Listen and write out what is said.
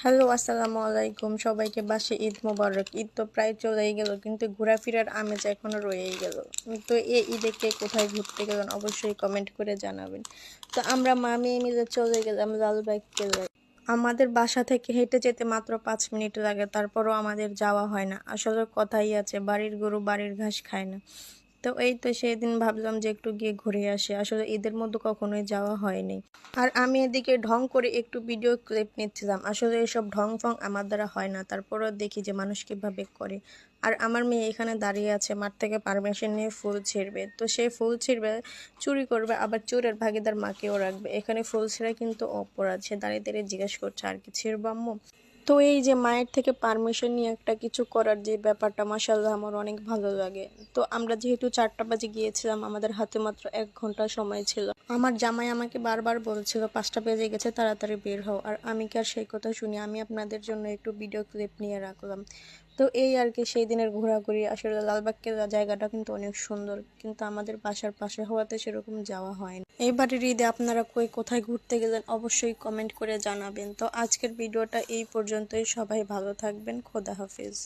Hello, আসসালামু আলাইকুম। সবাইকে বাসে ঈদ মোবারক। ঈদ তো প্রায় চলেই গেল, কিন্তু ঘোরাফেরার আমেজ এখনো রয়েই গেল। তো এই ঈদে কে কোথায় ঘুরতে গেলেন অবশ্যই কমেন্ট করে জানাবেন। তো আমরা মেয়ে মিলে চলে গেলাম লালবাগ কেল্লায়। আমাদের বাসা থেকে হেঁটে যেতে মাত্র 5 মিনিট লাগে, তারপরও আমাদের যাওয়া হয় না। আসলে কথাই আছে, বাড়ির গরু বাড়ির ঘাস খায় না। তো এই তো সেদিন ভাবলাম যে একটু গিয়ে ঘুরে আসি। আসলে ঈদের মধ্যে কখনোই যাওয়া হয়নি। আর আমি এদিকে ঢং করে একটু ভিডিও ক্লিপ নিচ্ছিলাম। আসলে এসব ঢং ফং আমার দ্বারা হয় না, তারপরও দেখি যে মানুষ কিভাবে করে। আর আমার মেয়ে এখানে দাঁড়িয়ে আছে, মাঠ থেকে পারমিশন নিয়ে ফুল ছিঁড়বে। তো সে ফুল ছিঁড়বে, চুরি করবে, আবার চোরের ভাগিদার মাকেও রাখবে। এখানে ফুল ছিঁড়া কিন্তু অপরাধ। সে দাঁড়িয়ে দাঁড়িয়ে জিজ্ঞেস করছে, আর কি ছিঁড়বো আম্মু? তো এই যে মায়ের থেকে পারমিশন নিয়ে একটা কিছু করার যে ব্যাপারটা, মাশাআল্লাহ আমার অনেক ভালো লাগে। তো আমরা যেহেতু 4টা বাজে গিয়েছিলাম, আমাদের হাতে মাত্র 1 ঘন্টা সময় ছিল। আমার জামাই আমাকে বারবার বলছিল 5টা বেজে গেছে, তাড়াতাড়ি বের হও। আর আমি কি আর সেই কথা শুনি? আমি আপনাদের জন্য একটু ভিডিও ক্লিপ নিয়ে রাখলাম। তো এই আর কি সেই দিনের ঘোরাঘুরি। আসলে লালবাগ কেল্লা জায়গাটা কিন্তু অনেক সুন্দর, কিন্তু আমাদের বাসার পাশে হওয়াতে সেরকম যাওয়া হয়নি। এইবারের ঈদে আপনারা কোথায় ঘুরতে গেলেন অবশ্যই কমেন্ট করে জানাবেন। তো আজকের ভিডিওটা এই পর্যন্তই। সবাই ভালো থাকবেন। খোদা হাফেজ।